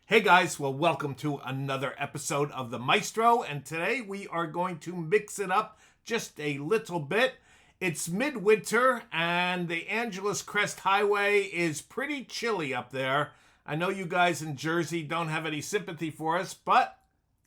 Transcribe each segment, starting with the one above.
Hey guys, well, welcome to another episode of the Maestro, and today we are going to mix it up just a little bit. It's midwinter, and the Angeles Crest Highway is pretty chilly up there. I know you guys in Jersey don't have any sympathy for us, but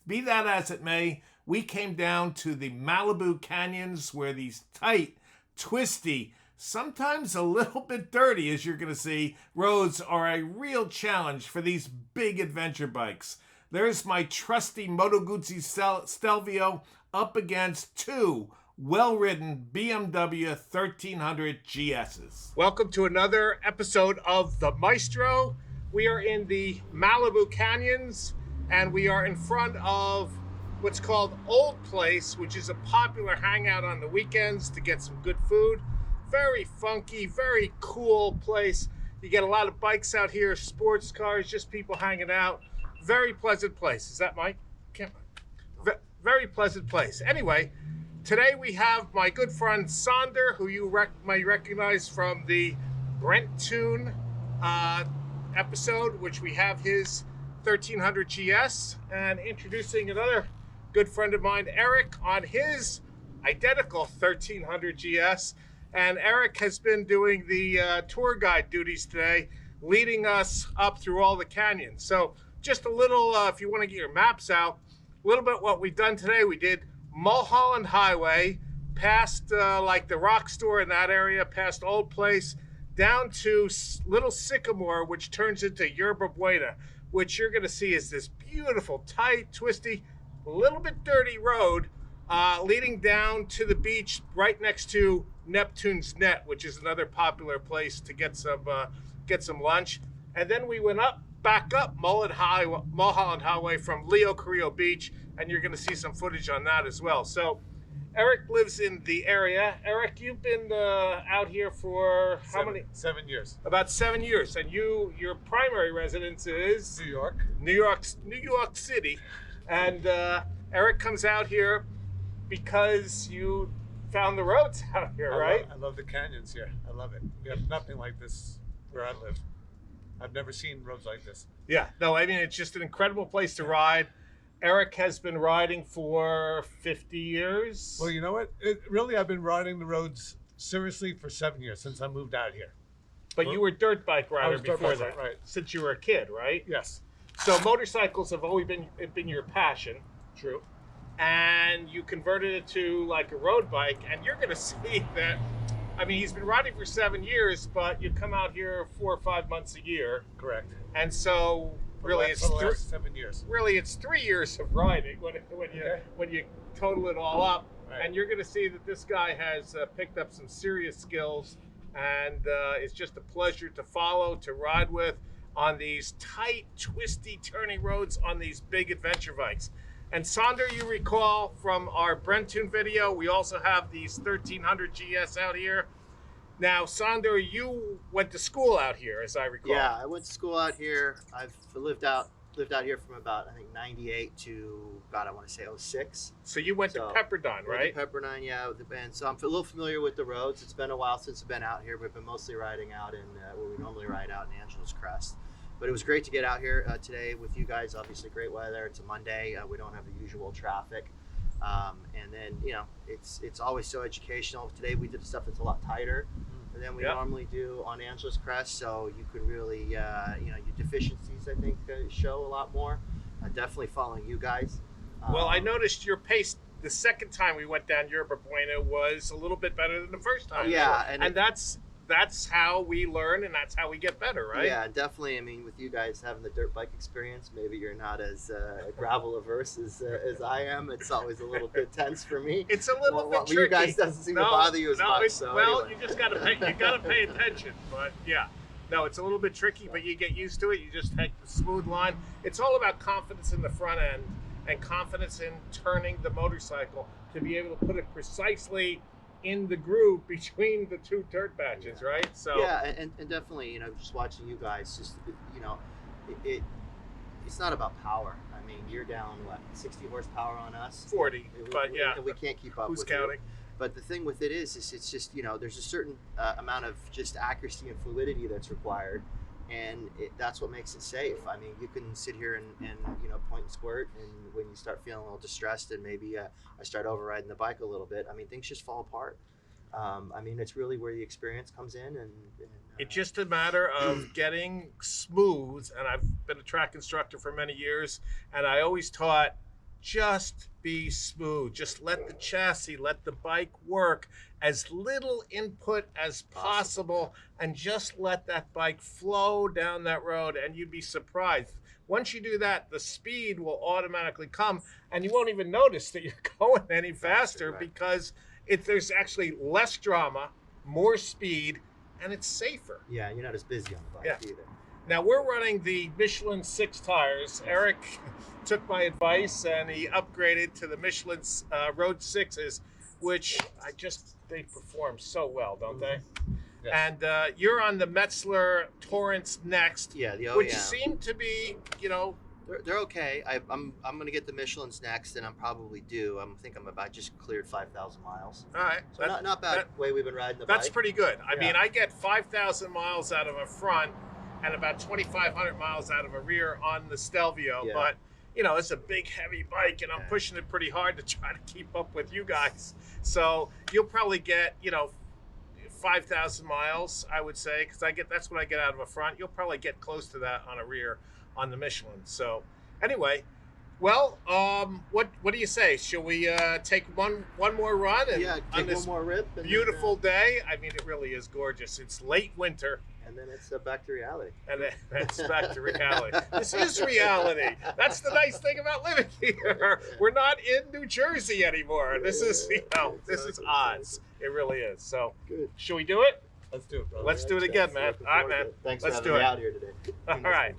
be that as it may, we came down to the Malibu Canyons where these tight, twisty, sometimes a little bit dirty, as you're going to see, roads are a real challenge for these big adventure bikes. There's my trusty Moto Guzzi Stelvio up against two well-ridden BMW 1300GS's. Welcome to another episode of the Maestro. We are in the Malibu Canyons, and we are in front of what's called Old Place, which is a popular hangout on the weekends to get some good food. Very funky, very cool place. You get a lot of bikes out here, sports cars, just people hanging out. Very pleasant place. Is that Mike? Very pleasant place. Anyway, today we have my good friend Sonder, who you might recognize from the Brent Tune episode, which we have his 1300GS, and introducing another good friend of mine, Eric, on his identical 1300GS. And Eric has been doing the tour guide duties today, leading us up through all the canyons. So just a little, if you want to get your maps out, a little bit what we've done today. We did Mulholland Highway, past like the rock store in that area, past Old Place, down to Little Sycamore, which turns into Yerba, Buena, which you're going to see is this beautiful, tight, twisty, a little bit dirty road leading down to the beach right next to Neptune's Net, which is another popular place to get some lunch. And then we went back up Mulholland Highway from Leo Carrillo Beach, and you're going to see some footage on that as well. So Eric lives in the area. Eric, you've been out here for how many? 7 years. About 7 years. And your primary residence is? New York City. And Eric comes out here because you found the roads out here, right? I love the canyons here. I love it. We have nothing like this where I live. I've never seen roads like this. Yeah, no, I mean, it's just an incredible place to ride. Eric has been riding for 50 years. Well, you know what? Really, I've been riding the roads seriously for 7 years since I moved out here. But you were a dirt bike rider before that, right? Since you were a kid, right? Yes. So motorcycles have always been your passion. True. And you converted it to like a road bike, and you're going to see that. I mean, he's been riding for 7 years, but you come out here 4 or 5 months a year. Correct. And so really it's the last 7 years. Really, it's 3 years of riding when you total it all up. Right. And you're going to see that this guy has picked up some serious skills, and it's just a pleasure to follow, to ride with on these tight, twisty, turning roads on these big adventure bikes. And Sonder, you recall from our Brentune video, we also have these 1300GS out here. Now, Sonder, you went to school out here, as I recall. Yeah, I went to school out here. I've lived out here from about, I think, 98 to, God, I want to say 06. So you went to Pepperdine, right? Pepperdine, yeah, with the band. So I'm a little familiar with the roads. It's been a while since I've been out here. We've been mostly riding out in where we normally ride out in Angeles Crest. But it was great to get out here today with you guys. Obviously, great weather. It's a Monday. We don't have the usual traffic. And then, you know, it's always so educational. Today we did stuff that's a lot tighter than we normally do on Angeles Crest. So you could really, you know, your deficiencies, I think, show a lot more. Definitely following you guys. Well, I noticed your pace the second time we went down Yerba Buena was a little bit better than the first time. Yeah. And that's how we learn, and that's how we get better, right? Yeah, definitely. I mean, with you guys having the dirt bike experience, maybe you're not as gravel averse as I am. It's always a little bit tense for me. It's a little bit tricky. You guys doesn't seem to bother you as much. So well, anyway. You just gotta pay attention. But yeah, no, it's a little bit tricky, but you get used to it. You just take the smooth line. It's all about confidence in the front end and confidence in turning the motorcycle to be able to put it precisely in the groove between the two dirt patches, right? So yeah, and definitely, you know, just watching you guys, just, you know, it's not about power. I mean, you're down what, 60 horsepower on us, 40, but yeah, we can't keep up. Who's counting? But the thing with it is it's just, you know, there's a certain amount of just accuracy and fluidity that's required, and that's what makes it safe. I mean, you can sit here and you know, point and squirt, and when you start feeling a little distressed and maybe I start overriding the bike a little bit, I mean, things just fall apart. I mean, it's really where the experience comes in, and it's just a matter of getting smooth. And I've been a track instructor for many years, and I always taught, just be smooth. Just let the chassis, let the bike work, as little input as possible, and just let that bike flow down that road, and you'd be surprised. Once you do that, the speed will automatically come, and you won't even notice that you're going any faster, because there's actually less drama, more speed, and it's safer. Yeah, you're not as busy on the bike either. Now we're running the Michelin 6 tires. Eric took my advice and he upgraded to the Michelin Road 6s, which they perform so well, don't they? Yes. And you're on the Metzler Torrents next, the OEM, which seem to be, you know, they're okay. I'm going to get the Michelin's next, and I'm probably due. I think I'm about just cleared 5,000 miles. All right, so not bad. Way we've been riding the bike. That's pretty good. I mean, I get 5,000 miles out of a front and about 2,500 miles out of a rear on the Stelvio, but you know, it's a big heavy bike, and I'm pushing it pretty hard to try to keep up with you guys. So you'll probably get, you know, 5,000 miles, I would say, because that's what I get out of a front. You'll probably get close to that on a rear on the Michelin. So anyway, well, what do you say? Shall we take one more run and take one more rip? And beautiful day. I mean, it really is gorgeous. It's late winter. And then it's back to reality. And then it's back to reality. This is reality. That's the nice thing about living here. We're not in New Jersey anymore. This is, you know, this is odds. It really is. So, should we do it? Let's do it, brother. Let's do it again, man. All right, man. Thanks Let's for having me out here today. All right.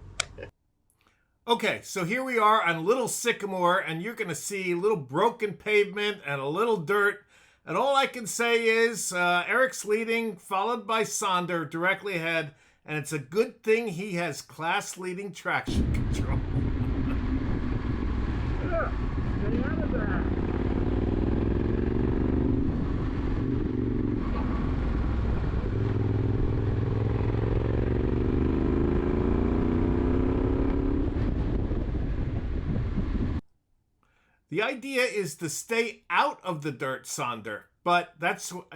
Okay, so here we are on Little Sycamore, and you're going to see a little broken pavement and a little dirt. And all I can say is Eric's leading, followed by Sonder directly ahead. And it's a good thing he has class-leading traction control. Stay out of that. The idea is to stay out of the dirt, Sonder, but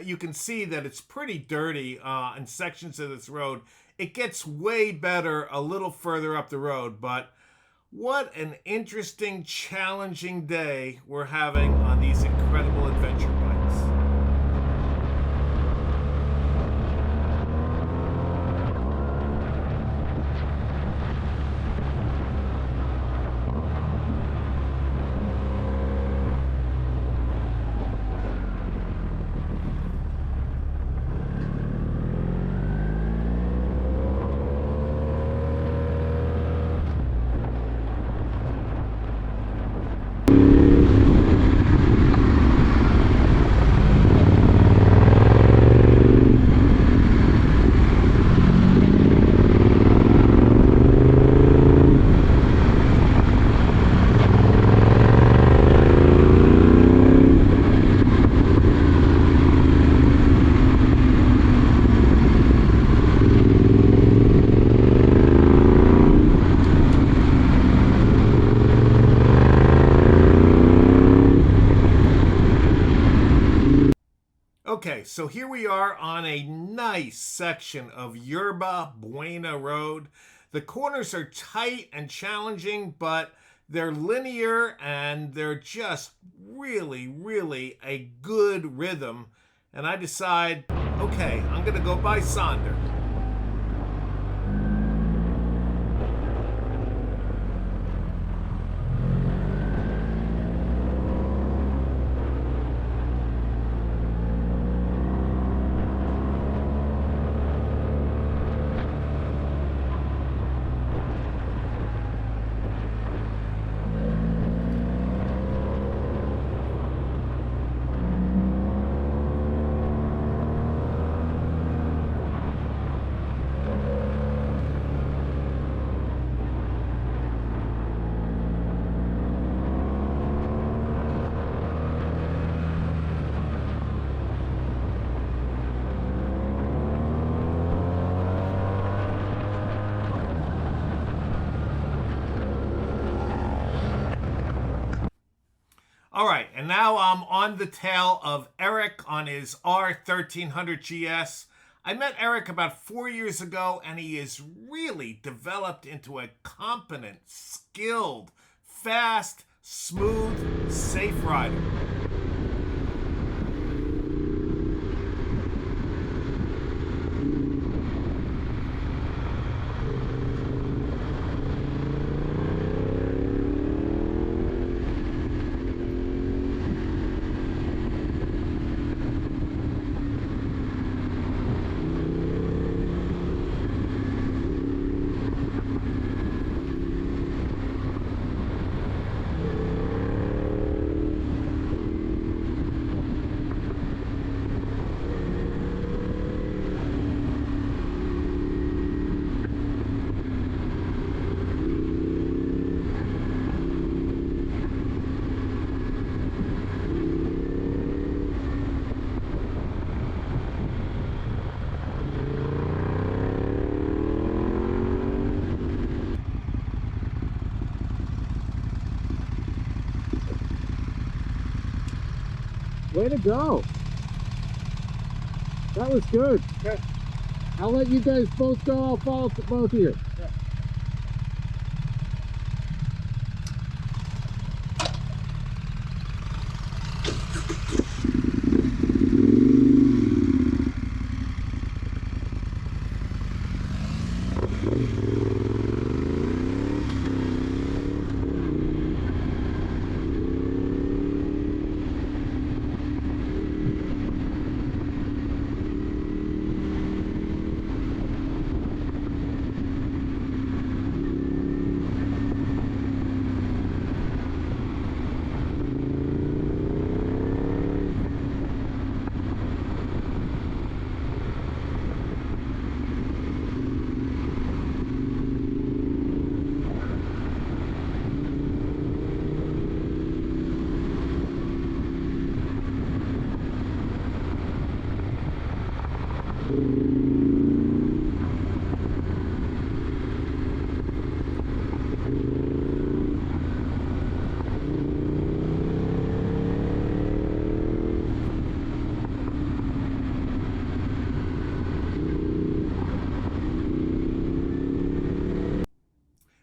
you can see that it's pretty dirty in sections of this road. It gets way better a little further up the road, but what an interesting, challenging day we're having on these incredible adventure bikes. Okay, so here we are on a nice section of Yerba Buena Road. The corners are tight and challenging, but they're linear and they're just really, really a good rhythm. And I decide, okay, I'm going to go by Sonder. All right, and now I'm on the tail of Eric on his R1300GS. I met Eric about 4 years ago, and he is really developed into a competent, skilled, fast, smooth, safe rider. Way to go. That was good. Okay. I'll let you guys both go. I'll follow both of you. Yeah.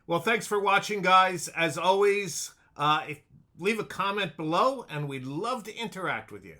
Well, thanks for watching, guys. As always, leave a comment below, and we'd love to interact with you.